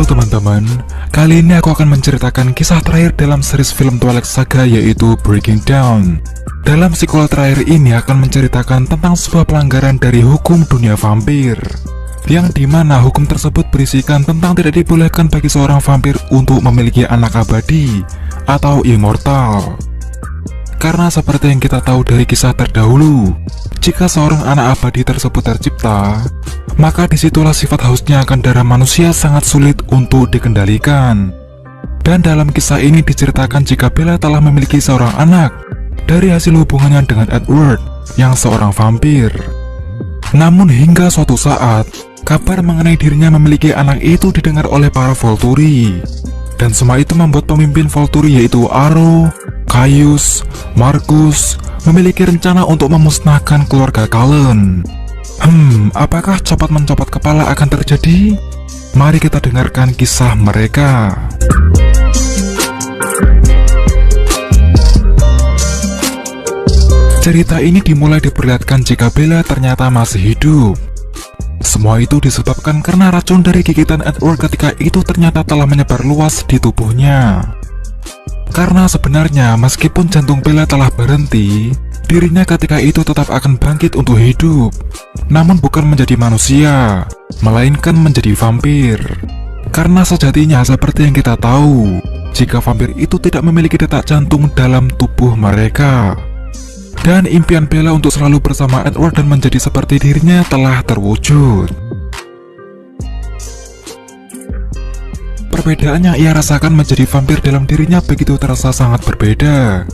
Halo teman-teman, kali ini aku akan menceritakan kisah terakhir dalam series film Twilight Saga, yaitu Breaking Dawn. Dalam sequel terakhir ini akan menceritakan tentang sebuah pelanggaran dari hukum dunia vampir, yang dimana hukum tersebut berisikan tentang tidak dibolehkan bagi seorang vampir untuk memiliki anak abadi atau immortal. Karena seperti yang kita tahu dari kisah terdahulu, jika seorang anak abadi tersebut tercipta, maka disitulah sifat hausnya akan darah manusia sangat sulit untuk dikendalikan. Dan dalam kisah ini diceritakan jika Bella telah memiliki seorang anak dari hasil hubungannya dengan Edward yang seorang vampir. Namun hingga suatu saat, kabar mengenai dirinya memiliki anak itu didengar oleh para Volturi. Dan semua itu membuat pemimpin Volturi yaitu Aro, Caius, Marcus memiliki rencana untuk memusnahkan keluarga Cullen. Apakah copot mencopot kepala akan terjadi? Mari kita dengarkan kisah mereka. Cerita ini dimulai diperlihatkan jika Bella ternyata masih hidup. Semua itu disebabkan karena racun dari gigitan Edward ketika itu ternyata telah menyebar luas di tubuhnya. Karena sebenarnya meskipun jantung Bella telah berhenti, dirinya ketika itu tetap akan bangkit untuk hidup. Namun bukan menjadi manusia, melainkan menjadi vampir. Karena sejatinya seperti yang kita tahu, jika vampir itu tidak memiliki detak jantung dalam tubuh mereka. Dan impian Bella untuk selalu bersama Edward dan menjadi seperti dirinya telah terwujud. Perbedaan yang ia rasakan menjadi vampir dalam dirinya begitu terasa sangat berbeda.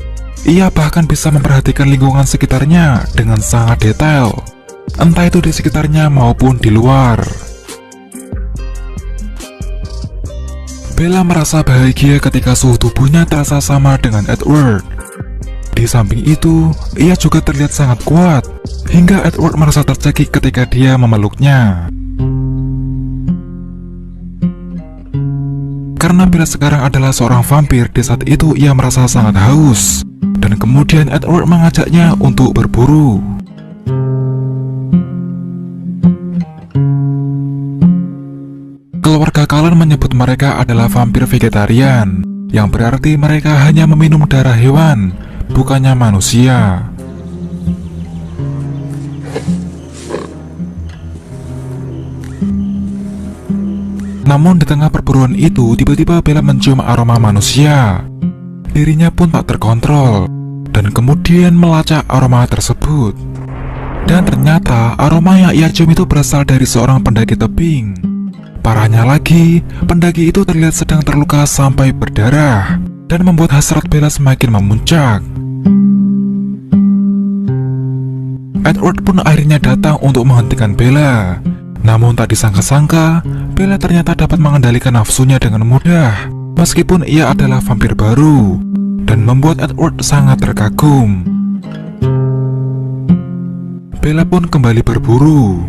Ia bahkan bisa memperhatikan lingkungan sekitarnya dengan sangat detail, entah itu di sekitarnya maupun di luar. Bella merasa bahagia ketika suhu tubuhnya terasa sama dengan Edward. Di samping itu, ia juga terlihat sangat kuat, hingga Edward merasa tercekik ketika dia memeluknya. Karena Bella sekarang adalah seorang vampir, di saat itu ia merasa sangat haus. Dan kemudian Edward mengajaknya untuk berburu. Keluarga Cullen menyebut mereka adalah vampir vegetarian, yang berarti mereka hanya meminum darah hewan, bukannya manusia. Namun di tengah perburuan itu, tiba-tiba Bella mencium aroma manusia. Dirinya pun tak terkontrol, dan kemudian melacak aroma tersebut. Dan ternyata aroma yang ia cium itu berasal dari seorang pendaki tebing. Parahnya lagi, pendaki itu terlihat sedang terluka sampai berdarah, dan membuat hasrat Bella semakin memuncak. Edward pun akhirnya datang untuk menghentikan Bella. Namun tak disangka-sangka, Bella ternyata dapat mengendalikan nafsunya dengan mudah, meskipun ia adalah vampir baru, dan membuat Edward sangat terkagum. Bella pun kembali berburu,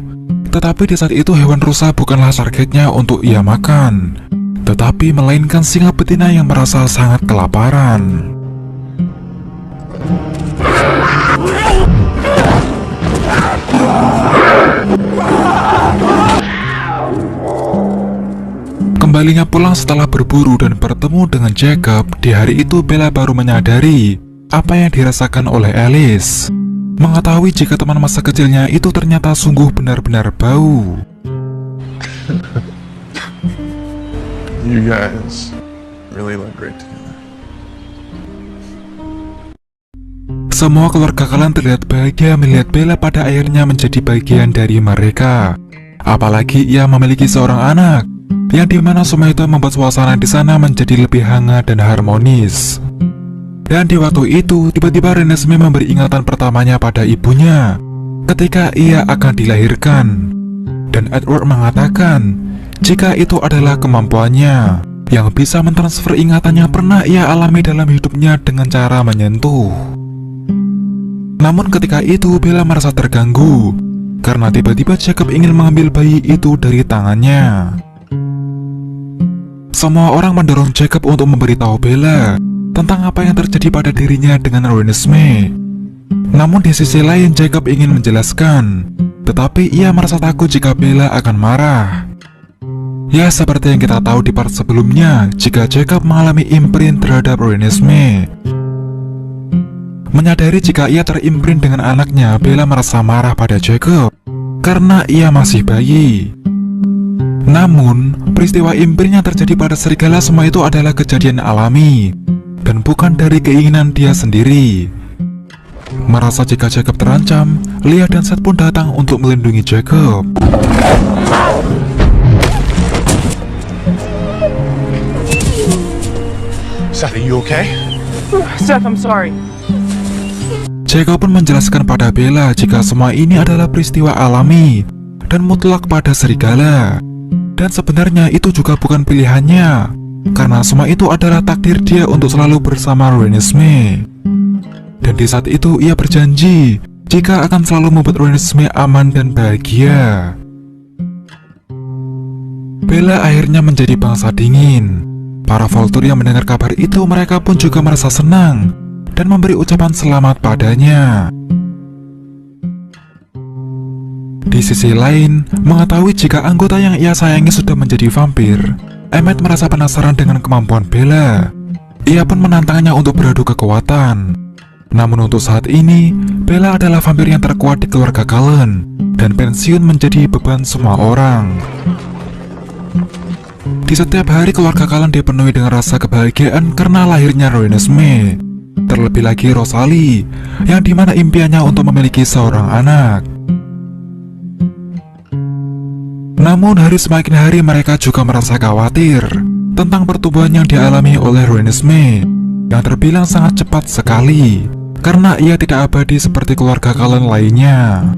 tetapi di saat itu hewan rusa bukanlah targetnya untuk ia makan, tetapi melainkan singa betina yang merasa sangat kelaparan. Kembalinya pulang setelah berburu dan bertemu dengan Jacob, di hari itu Bella baru menyadari apa yang dirasakan oleh Alice. Mengetahui jika teman masa kecilnya itu ternyata sungguh benar-benar bau. You guys really look great together. Semua keluarga kalian terlihat bahagia melihat Bella pada akhirnya menjadi bagian dari mereka. Apalagi ia memiliki seorang anak, yang dimana semua itu membuat suasana di sana menjadi lebih hangat dan harmonis. Dan di waktu itu, tiba-tiba Renesmee memberi ingatan pertamanya pada ibunya ketika ia akan dilahirkan. Dan Edward mengatakan jika itu adalah kemampuannya, yang bisa mentransfer ingatan yang pernah ia alami dalam hidupnya dengan cara menyentuh. Namun ketika itu Bella merasa terganggu, karena tiba-tiba Jacob ingin mengambil bayi itu dari tangannya. Semua orang mendorong Jacob untuk memberitahu Bella tentang apa yang terjadi pada dirinya dengan Renesmee. Namun di sisi lain Jacob ingin menjelaskan, tetapi ia merasa takut jika Bella akan marah. Ya, seperti yang kita tahu di part sebelumnya, jika Jacob mengalami imprint terhadap Renesmee. Menyadari jika ia terimprint dengan anaknya, Bella merasa marah pada Jacob karena ia masih bayi. Namun, peristiwa imprint yang terjadi pada serigala semua itu adalah kejadian alami dan bukan dari keinginan dia sendiri. Merasa jika Jacob terancam, Leah dan Seth pun datang untuk melindungi Jacob. Seth, are you okay? Seth, I'm sorry. Jacob pun menjelaskan pada Bella jika semua ini adalah peristiwa alami dan mutlak pada serigala. Dan sebenarnya itu juga bukan pilihannya, karena semua itu adalah takdir dia untuk selalu bersama Renesmee. Dan di saat itu ia berjanji jika akan selalu membuat Renesmee aman dan bahagia. Bella akhirnya menjadi bangsa dingin. Para Volturi yang mendengar kabar itu, mereka pun juga merasa senang dan memberi ucapan selamat padanya. Di sisi lain, mengetahui jika anggota yang ia sayangi sudah menjadi vampir, Emmett merasa penasaran dengan kemampuan Bella. Ia pun menantangnya untuk beradu kekuatan. Namun untuk saat ini, Bella adalah vampir yang terkuat di keluarga Cullen dan pensiun menjadi beban semua orang. Di setiap hari keluarga Cullen dipenuhi dengan rasa kebahagiaan karena lahirnya Renesmee. Terlebih lagi Rosalie, yang dimana impiannya untuk memiliki seorang anak. Namun hari semakin hari mereka juga merasa khawatir tentang pertumbuhan yang dialami oleh Renesmee, yang terbilang sangat cepat sekali karena ia tidak abadi seperti keluarga Cullen lainnya.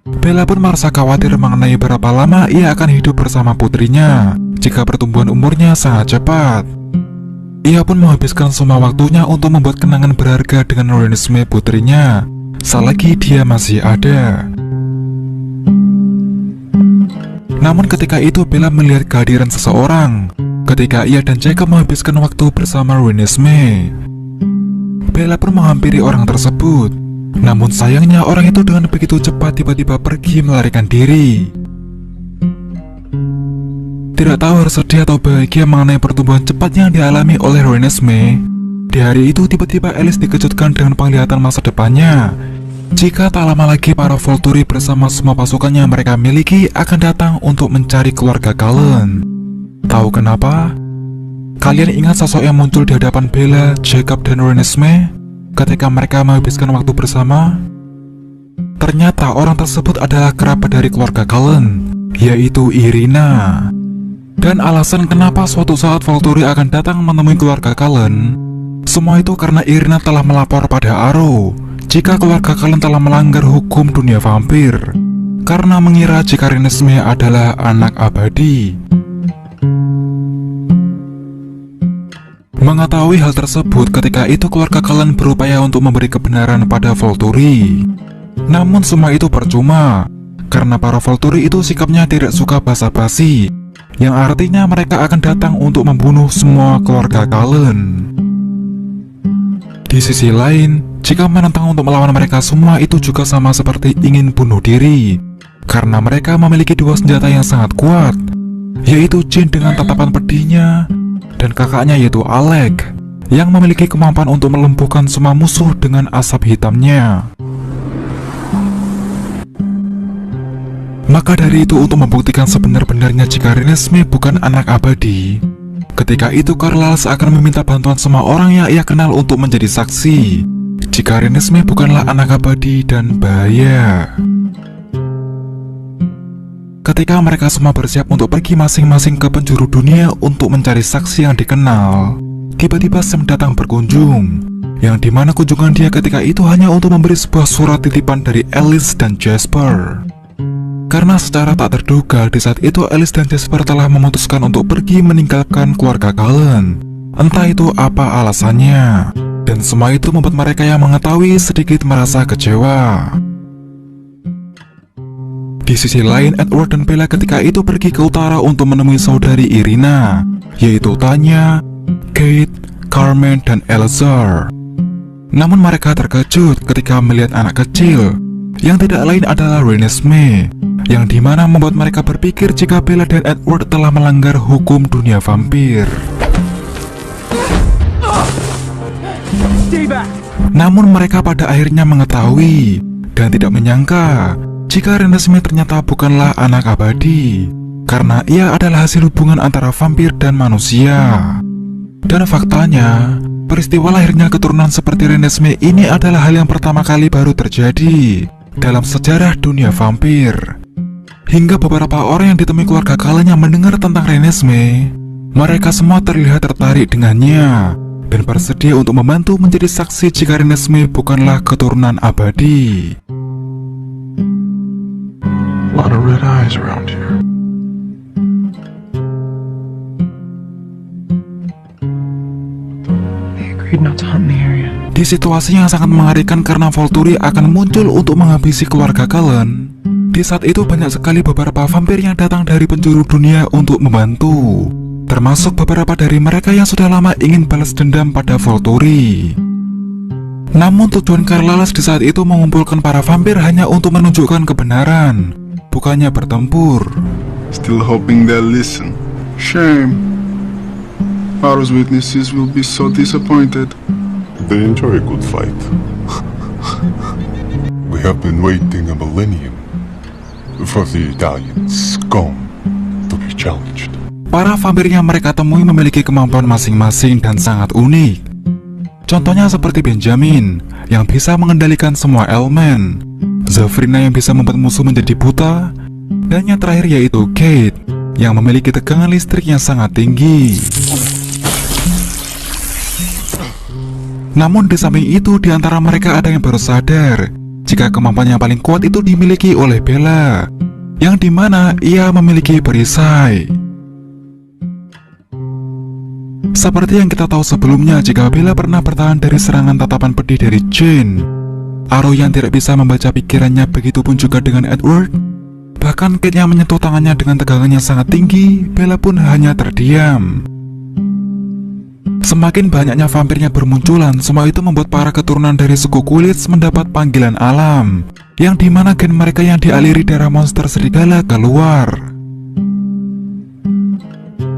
Bella pun merasa khawatir mengenai berapa lama ia akan hidup bersama putrinya jika pertumbuhan umurnya sangat cepat. Ia pun menghabiskan semua waktunya untuk membuat kenangan berharga dengan Renesmee putrinya selagi dia masih ada. Namun ketika itu Bella melihat kehadiran seseorang ketika ia dan Jacob menghabiskan waktu bersama Renesmee. Bella pun menghampiri orang tersebut. Namun sayangnya orang itu dengan begitu cepat tiba-tiba pergi melarikan diri. Tidak tahu harus sedih atau bahagia mengenai pertumbuhan cepat yang dialami oleh Renesmee. Di hari itu tiba-tiba Alice dikejutkan dengan penglihatan masa depannya. Jika tak lama lagi para Volturi bersama semua pasukan yang mereka miliki akan datang untuk mencari keluarga Cullen. Tahu kenapa? Kalian ingat sosok yang muncul di hadapan Bella, Jacob, dan Renesmee ketika mereka menghabiskan waktu bersama? Ternyata orang tersebut adalah kerabat dari keluarga Cullen, yaitu Irina. Dan alasan kenapa suatu saat Volturi akan datang menemui keluarga Cullen, semua itu karena Irina telah melapor pada Aro jika keluarga Cullen telah melanggar hukum dunia vampir karena mengira jika Renesmee adalah anak abadi. Mengetahui hal tersebut, ketika itu keluarga Cullen berupaya untuk memberi kebenaran pada Volturi. Namun semua itu percuma, karena para Volturi itu sikapnya tidak suka basa-basi, yang artinya mereka akan datang untuk membunuh semua keluarga Cullen. Di sisi lain, jika menentang untuk melawan mereka semua itu juga sama seperti ingin bunuh diri, karena mereka memiliki dua senjata yang sangat kuat, yaitu Jin dengan tatapan pedihnya, dan kakaknya yaitu Alec, yang memiliki kemampuan untuk melumpuhkan semua musuh dengan asap hitamnya. Maka dari itu, untuk membuktikan sebenar-benarnya jika Renesmee bukan anak abadi, ketika itu Carlisle akan meminta bantuan semua orang yang ia kenal untuk menjadi saksi jika Renesmee bukanlah anak abadi dan bahaya. Ketika mereka semua bersiap untuk pergi masing-masing ke penjuru dunia untuk mencari saksi yang dikenal, tiba-tiba Sam datang berkunjung, yang dimana kunjungan dia ketika itu hanya untuk memberi sebuah surat titipan dari Alice dan Jasper. Karena secara tak terduga di saat itu Alice dan Jasper telah memutuskan untuk pergi meninggalkan keluarga Cullen. Entah itu apa alasannya, dan semua itu membuat mereka yang mengetahui sedikit merasa kecewa. Di sisi lain, Edward dan Bella ketika itu pergi ke utara untuk menemui saudari Irina, yaitu Tanya, Kate, Carmen, dan Eleazar. Namun mereka terkejut ketika melihat anak kecil, yang tidak lain adalah Renesmee, yang dimana membuat mereka berpikir jika Bella dan Edward telah melanggar hukum dunia vampir. Stay back! Namun mereka pada akhirnya mengetahui dan tidak menyangka jika Renesmee ternyata bukanlah anak abadi, karena ia adalah hasil hubungan antara vampir dan manusia. Dan faktanya, peristiwa lahirnya keturunan seperti Renesmee ini adalah hal yang pertama kali baru terjadi dalam sejarah dunia vampir. Hingga beberapa orang yang ditemui keluarga Cullen yang mendengar tentang Renesmee, mereka semua terlihat tertarik dengannya dan bersedia untuk membantu menjadi saksi jika Renesmee bukanlah keturunan abadi. A lot of red eyes around here. They agreed not to hunt in the area. Di situasi yang sangat mengerikan karena Volturi akan muncul untuk menghabisi keluarga Cullen, di saat itu banyak sekali beberapa vampir yang datang dari penjuru dunia untuk membantu, termasuk beberapa dari mereka yang sudah lama ingin balas dendam pada Volturi. Namun tujuan Carlisle di saat itu mengumpulkan para vampir hanya untuk menunjukkan kebenaran, bukannya bertempur. Still hoping they'll listen. Shame. Our witnesses will be so disappointed. They enjoy a good fight. We have been waiting a millennium for the Italian scum to be challenged. Para vampir yang mereka temui memiliki kemampuan masing-masing dan sangat unik. Contohnya seperti Benjamin yang bisa mengendalikan semua elemen, Zafrina yang bisa membuat musuh menjadi buta, dan yang terakhir yaitu Kate yang memiliki tegangan listrik yang sangat tinggi. Namun di samping itu, di antara mereka ada yang baru sadar jika kemampuan yang paling kuat itu dimiliki oleh Bella, yang dimana ia memiliki perisai. Seperti yang kita tahu sebelumnya, jika Bella pernah bertahan dari serangan tatapan pedih dari Jane, Aro yang tidak bisa membaca pikirannya, begitupun juga dengan Edward. Bahkan Kate yang menyentuh tangannya dengan tegangan yang sangat tinggi, Bella pun hanya terdiam. Semakin banyaknya vampir yang bermunculan, semua itu membuat para keturunan dari suku kulit mendapat panggilan alam, yang dimana gen mereka yang dialiri darah monster serigala keluar.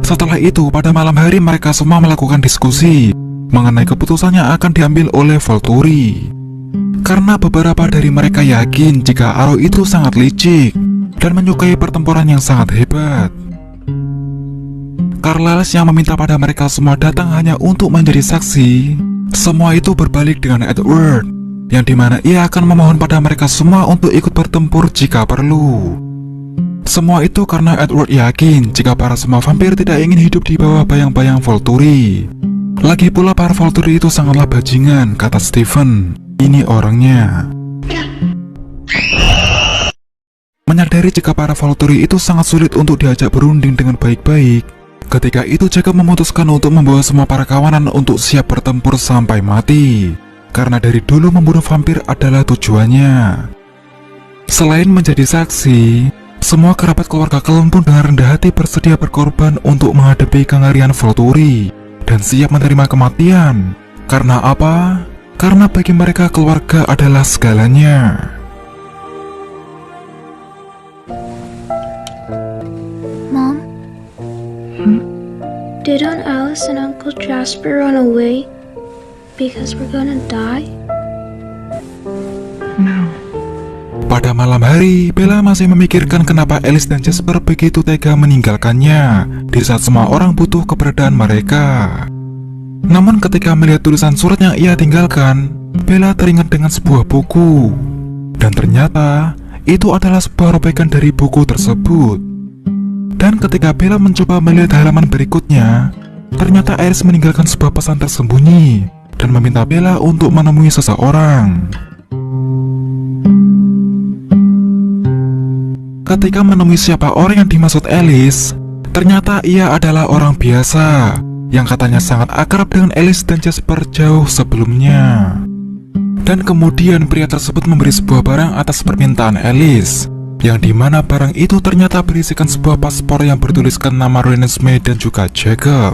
Setelah itu, pada malam hari mereka semua melakukan diskusi mengenai keputusan yang akan diambil oleh Volturi. Karena beberapa dari mereka yakin jika Aro itu sangat licik dan menyukai pertempuran yang sangat hebat. Carlisle yang meminta pada mereka semua datang hanya untuk menjadi saksi. Semua itu berbalik dengan Edward, yang dimana ia akan memohon pada mereka semua untuk ikut bertempur jika perlu. Semua itu karena Edward yakin jika para semua vampir tidak ingin hidup di bawah bayang-bayang Volturi. Lagi pula para Volturi itu sangatlah bajingan, kata Stephen. Ini orangnya. Menyadari jika para Volturi itu sangat sulit untuk diajak berunding dengan baik-baik, ketika itu Jacob memutuskan untuk membawa semua para kawanan untuk siap bertempur sampai mati, karena dari dulu membunuh vampir adalah tujuannya. Selain menjadi saksi, semua kerabat keluarga Cullen pun dengan rendah hati bersedia berkorban untuk menghadapi kengerian Volturi dan siap menerima kematian. Karena apa? Karena bagi mereka keluarga adalah segalanya. Mom? Did Aunt Alice and Uncle Jasper run away because we're gonna die? No. Pada malam hari, Bella masih memikirkan kenapa Alice dan Jasper begitu tega meninggalkannya di saat semua orang butuh keberadaan mereka. Namun ketika melihat tulisan surat yang ia tinggalkan, Bella teringat dengan sebuah buku. Dan ternyata, itu adalah sebuah robekan dari buku tersebut. Dan ketika Bella mencoba melihat halaman berikutnya, ternyata Alice meninggalkan sebuah pesan tersembunyi dan meminta Bella untuk menemui seseorang. Ketika menemui siapa orang yang dimaksud Alice, ternyata ia adalah orang biasa yang katanya sangat akrab dengan Alice dan Jasper jauh sebelumnya. Dan kemudian pria tersebut memberi sebuah barang atas permintaan Alice, yang dimana barang itu ternyata berisikan sebuah paspor yang bertuliskan nama Renesmee dan juga Jacob.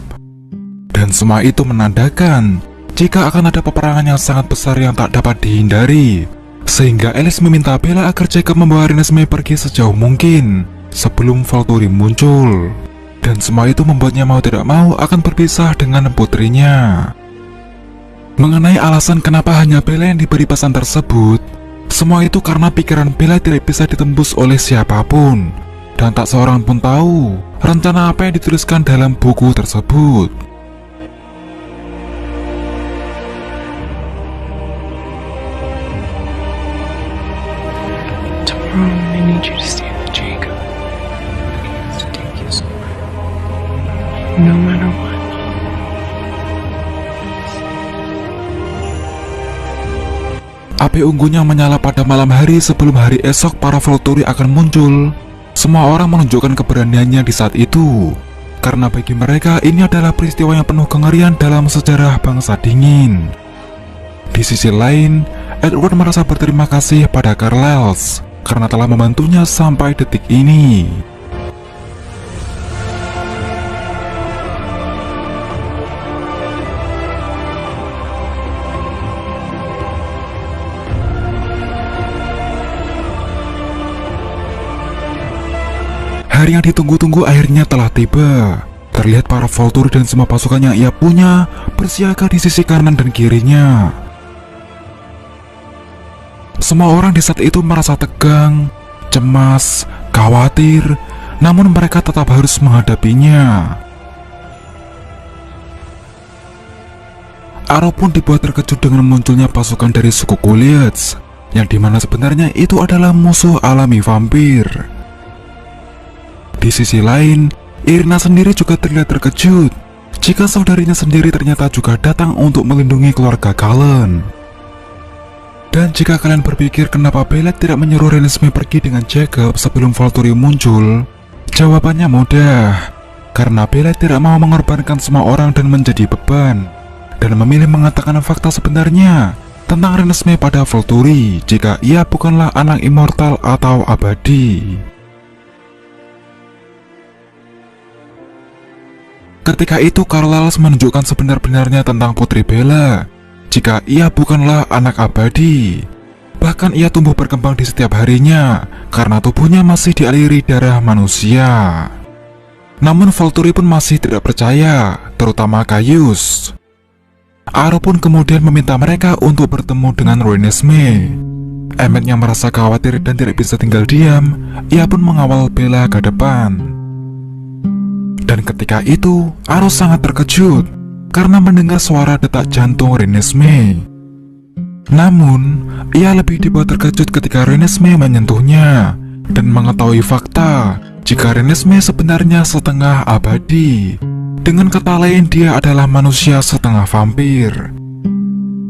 Dan semua itu menandakan jika akan ada peperangan yang sangat besar yang tak dapat dihindari Sehingga Alice meminta Bella agar Jacob membawa Renesmee pergi sejauh mungkin sebelum Volturi muncul. Dan semua itu membuatnya mau tidak mau akan berpisah dengan putrinya. Mengenai alasan kenapa hanya Bella yang diberi pesan tersebut, semua itu karena pikiran Bella tidak bisa ditembus oleh siapapun. Dan tak seorang pun tahu rencana apa yang dituliskan dalam buku tersebut. Tomorrow I need you to stay with Jacob. He has to take you somewhere. No matter what. Api unggunya menyala pada malam hari sebelum hari esok para Volturi akan muncul. Semua orang menunjukkan keberaniannya di saat itu, karena bagi mereka ini adalah peristiwa yang penuh kengerian dalam sejarah bangsa dingin. Di sisi lain, Edward merasa berterima kasih pada Carlisle karena telah membantunya sampai detik ini. Hari yang ditunggu-tunggu akhirnya telah tiba. Terlihat para Volturi dan semua pasukan yang ia punya bersiaga di sisi kanan dan kirinya. Semua orang di saat itu merasa tegang, cemas, khawatir, namun mereka tetap harus menghadapinya. Aro pun dibuat terkejut dengan munculnya pasukan dari suku Goliaths, yang dimana sebenarnya itu adalah musuh alami vampir. Di sisi lain, Irina sendiri juga terlihat terkejut jika saudarinya sendiri ternyata juga datang untuk melindungi keluarga Cullen. Dan jika kalian berpikir kenapa Bella tidak menyuruh Renesmee pergi dengan Jacob sebelum Volturi muncul, jawabannya mudah. Karena Bella tidak mau mengorbankan semua orang dan menjadi beban, dan memilih mengatakan fakta sebenarnya tentang Renesmee pada Volturi jika ia bukanlah anak immortal atau abadi. Ketika itu Carlisle menunjukkan sebenar-benarnya tentang putri Bella jika ia bukanlah anak abadi. Bahkan ia tumbuh berkembang di setiap harinya karena tubuhnya masih dialiri darah manusia. Namun Volturi pun masih tidak percaya, terutama Caius. Aro pun kemudian meminta mereka untuk bertemu dengan Renesmee. Emmet yang merasa khawatir dan tidak bisa tinggal diam, ia pun mengawal Bella ke depan. Dan ketika itu, Aro sangat terkejut karena mendengar suara detak jantung Renesmee. Namun, ia lebih dibuat terkejut ketika Renesmee menyentuhnya dan mengetahui fakta jika Renesmee sebenarnya setengah abadi. Dengan kata lain, dia adalah manusia setengah vampir.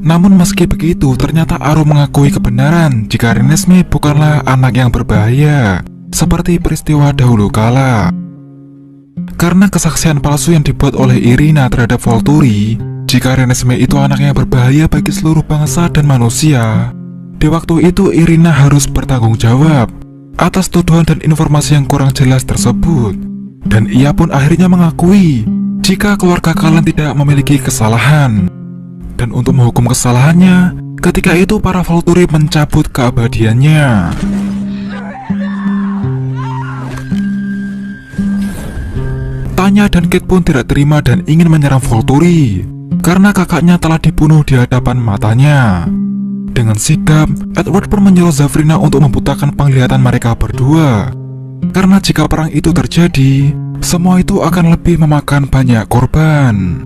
Namun meski begitu, ternyata Aro mengakui kebenaran jika Renesmee bukanlah anak yang berbahaya seperti peristiwa dahulu kala. Karena kesaksian palsu yang dibuat oleh Irina terhadap Volturi jika Renesmee itu anak yang berbahaya bagi seluruh bangsa dan manusia, di waktu itu Irina harus bertanggung jawab atas tuduhan dan informasi yang kurang jelas tersebut. Dan ia pun akhirnya mengakui jika keluarga Cullen tidak memiliki kesalahan. Dan untuk menghukum kesalahannya, ketika itu para Volturi mencabut keabadiannya. Tanya dan Kate pun tidak terima dan ingin menyerang Volturi karena kakaknya telah dibunuh di hadapan matanya. Dengan sigap, Edward pun menyuruh Zafrina untuk membutakan penglihatan mereka berdua. Karena jika perang itu terjadi, semua itu akan lebih memakan banyak korban.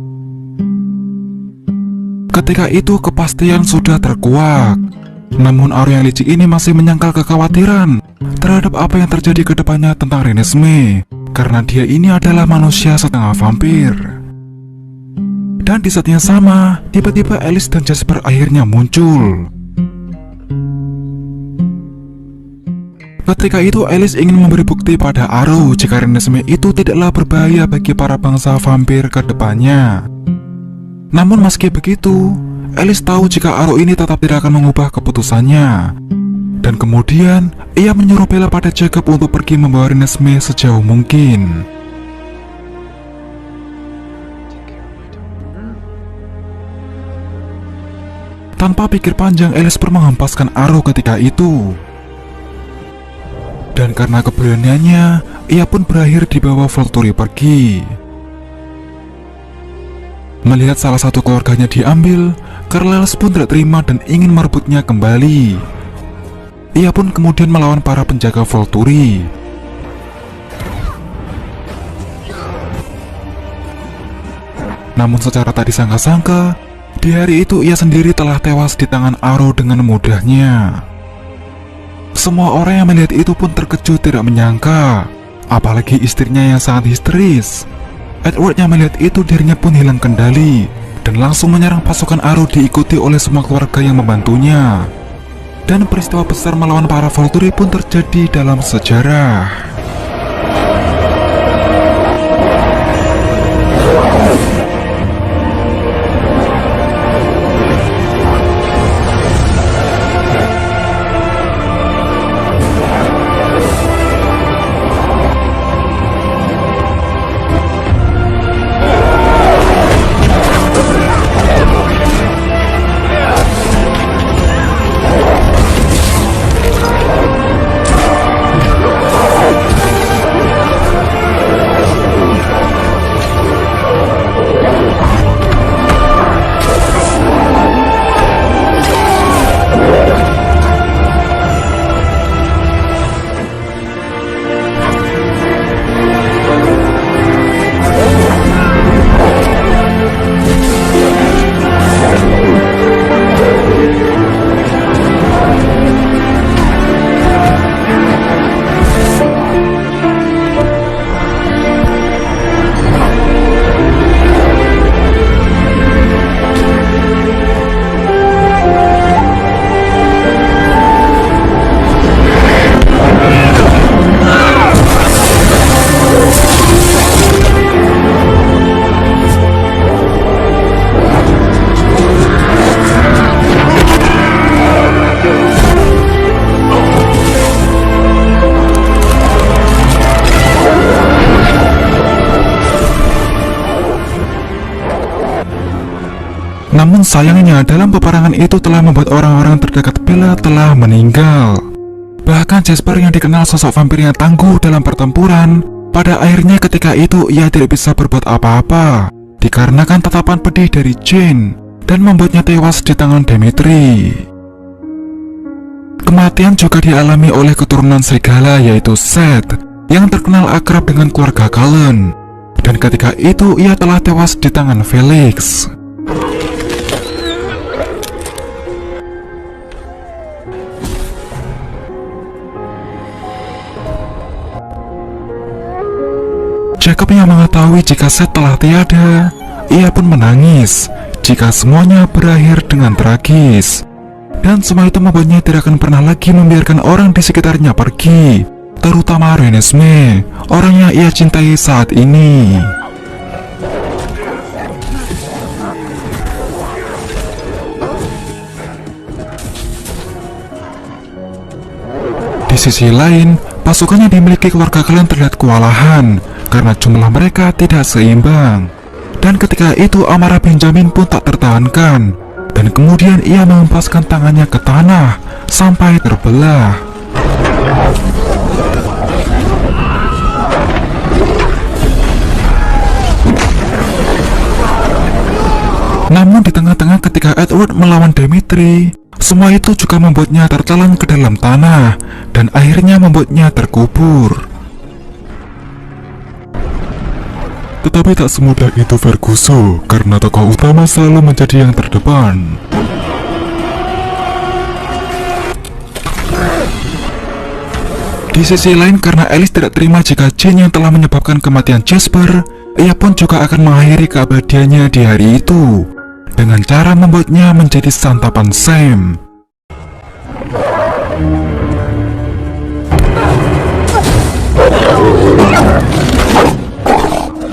Ketika itu kepastian sudah terkuak. Namun Aro yang licik ini masih menyangkal kekhawatiran terhadap apa yang terjadi ke depannya tentang Renesmee, karena dia ini adalah manusia setengah vampir. Dan di saat yang sama, tiba-tiba Alice dan Jasper akhirnya muncul. Ketika itu Alice ingin memberi bukti pada Aro jika Renesmee itu tidaklah berbahaya bagi para bangsa vampir ke depannya. Namun meski begitu, Alice tahu jika Aro ini tetap tidak akan mengubah keputusannya. Dan kemudian, ia menyuruh Bella pada Jacob untuk pergi membawa Renesmee sejauh mungkin. Tanpa pikir panjang, Elisper menghempaskan arrow ketika itu. Dan karena keberaniannya, ia pun berakhir dibawa Volturi pergi. Melihat salah satu keluarganya diambil, Carlisle pun tidak terima dan ingin merebutnya kembali. Ia pun kemudian melawan para penjaga Volturi. Namun secara tak disangka-sangka, di hari itu ia sendiri telah tewas di tangan arrow dengan mudahnya. Semua orang yang melihat itu pun terkejut tidak menyangka, apalagi istrinya yang sangat histeris. Edward yang melihat itu, dirinya pun hilang kendali dan langsung menyerang pasukan arrow diikuti oleh semua keluarga yang membantunya. Dan peristiwa besar melawan para Volturi pun terjadi dalam sejarah. Namun sayangnya, dalam peperangan itu telah membuat orang-orang terdekat Bella telah meninggal. Bahkan Jasper yang dikenal sosok vampir yang tangguh dalam pertempuran, pada akhirnya ketika itu ia tidak bisa berbuat apa-apa, dikarenakan tatapan pedih dari Jane dan membuatnya tewas di tangan Demetri. Kematian juga dialami oleh keturunan serigala, yaitu Seth, yang terkenal akrab dengan keluarga Cullen. Dan ketika itu ia telah tewas di tangan Felix. Jacob yang mengetahui jika Seth telah tiada, ia pun menangis jika semuanya berakhir dengan tragis. Dan semua itu membuatnya tidak akan pernah lagi membiarkan orang di sekitarnya pergi, terutama Renesmee, orang yang ia cintai saat ini. Di sisi lain, pasukannya dimiliki keluarga Cullen terlihat kewalahan karena jumlah mereka tidak seimbang. Dan ketika itu amarah Benjamin pun tak tertahankan, dan kemudian ia menghempaskan tangannya ke tanah sampai terbelah. Namun di tengah-tengah ketika Edward melawan Demetri, semua itu juga membuatnya tertelan ke dalam tanah dan akhirnya membuatnya terkubur. Tetapi tak semudah itu Ferguson, karena tokoh utama selalu menjadi yang terdepan. Di sisi lain, karena Alice tidak terima jika Jane yang telah menyebabkan kematian Jasper, ia pun juga akan mengakhiri keabadiannya di hari itu dengan cara membuatnya menjadi santapan Sam.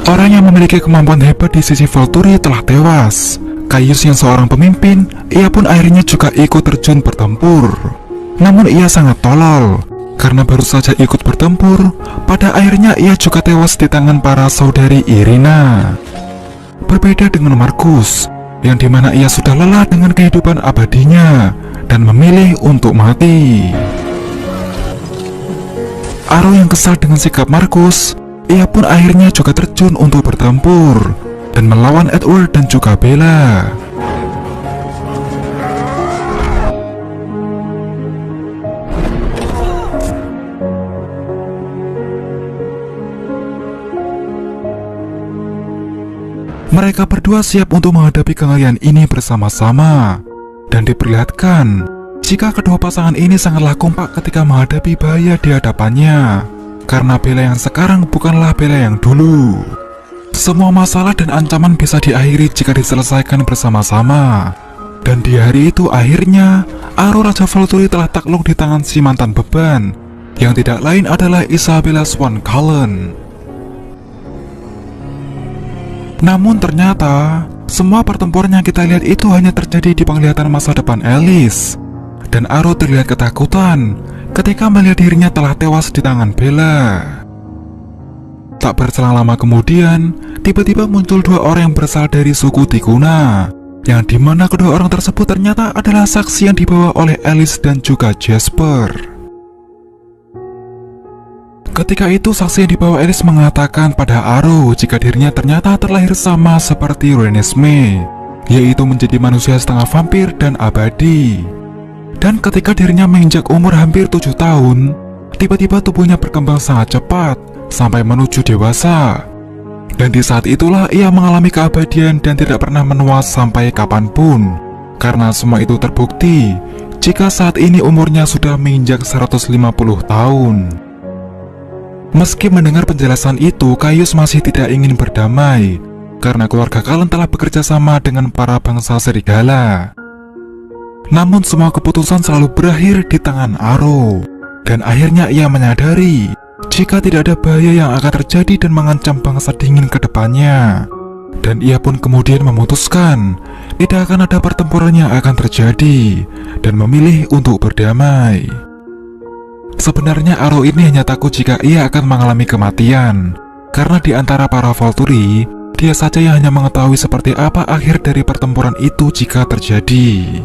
Orang yang memiliki kemampuan hebat di sisi Volturi telah tewas. Caius yang seorang pemimpin, ia pun akhirnya juga ikut terjun bertempur. Namun ia sangat tolol, karena baru saja ikut bertempur, pada akhirnya ia juga tewas di tangan para saudari Irina. Berbeda dengan Marcus, yang dimana ia sudah lelah dengan kehidupan abadinya dan memilih untuk mati. Aro yang kesal dengan sikap Marcus, ia pun akhirnya juga terjun untuk bertempur dan melawan Edward dan juga Bella. Mereka berdua siap untuk menghadapi kengerian ini bersama-sama, dan diperlihatkan jika kedua pasangan ini sangatlah kompak ketika menghadapi bahaya di hadapannya, karena Bella yang sekarang bukanlah Bella yang dulu. Semua masalah dan ancaman bisa diakhiri jika diselesaikan bersama-sama. Dan di hari itu akhirnya Aro Raja Volturi telah takluk di tangan si mantan beban, yang tidak lain adalah Isabella Swan Cullen. Namun ternyata semua pertempuran yang kita lihat itu hanya terjadi di penglihatan masa depan Alice, dan Aro terlihat ketakutan ketika melihat dirinya telah tewas di tangan Bella. Tak berselang lama kemudian, tiba-tiba muncul dua orang yang berasal dari suku Tikuna, yang dimana kedua orang tersebut ternyata adalah saksi yang dibawa oleh Alice dan juga Jasper. Ketika itu saksi yang dibawa Alice mengatakan pada Aro jika dirinya ternyata terlahir sama seperti Renesmee, yaitu menjadi manusia setengah vampir dan abadi. Dan ketika dirinya menginjak umur hampir 7 tahun, tiba-tiba tubuhnya berkembang sangat cepat sampai menuju dewasa. Dan di saat itulah ia mengalami keabadian dan tidak pernah menua sampai kapanpun, karena semua itu terbukti jika saat ini umurnya sudah menginjak 150 tahun. Meski mendengar penjelasan itu, Caius masih tidak ingin berdamai, karena keluarga Cullen telah bekerja sama dengan para bangsa serigala. Namun semua keputusan selalu berakhir di tangan Aro, dan akhirnya ia menyadari jika tidak ada bahaya yang akan terjadi dan mengancam bangsa dingin ke depannya. Dan ia pun kemudian memutuskan tidak akan ada pertempuran yang akan terjadi, dan memilih untuk berdamai. Sebenarnya Aro ini hanya takut jika ia akan mengalami kematian, karena di antara para Volturi, dia saja yang hanya mengetahui seperti apa akhir dari pertempuran itu jika terjadi.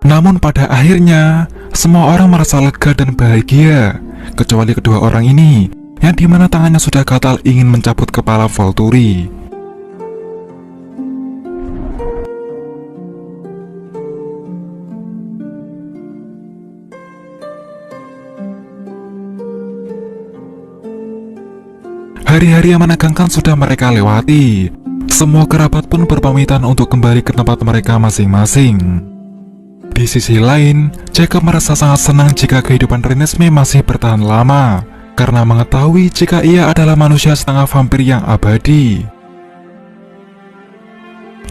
Namun pada akhirnya, semua orang merasa lega dan bahagia, kecuali kedua orang ini, yang dimana tangannya sudah gatal ingin mencabut kepala Volturi. Hari-hari yang menegangkan sudah mereka lewati. Semua kerabat pun berpamitan untuk kembali ke tempat mereka masing-masing. Di sisi lain, Jacob merasa sangat senang jika kehidupan Renesmee masih bertahan lama, karena mengetahui jika ia adalah manusia setengah vampir yang abadi.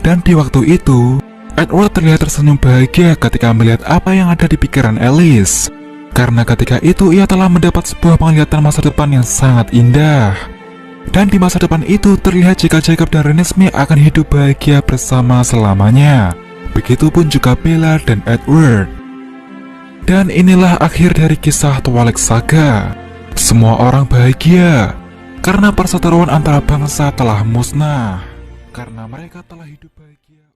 Dan di waktu itu, Edward terlihat tersenyum bahagia ketika melihat apa yang ada di pikiran Alice, karena ketika itu ia telah mendapat sebuah penglihatan masa depan yang sangat indah. Dan di masa depan itu terlihat jika Jacob dan Renesmee akan hidup bahagia bersama selamanya. Begitupun juga Bella dan Edward. Dan inilah akhir dari kisah Twilight Saga. Semua orang bahagia karena perseteruan antara bangsa telah musnah, karena mereka telah hidup bahagia.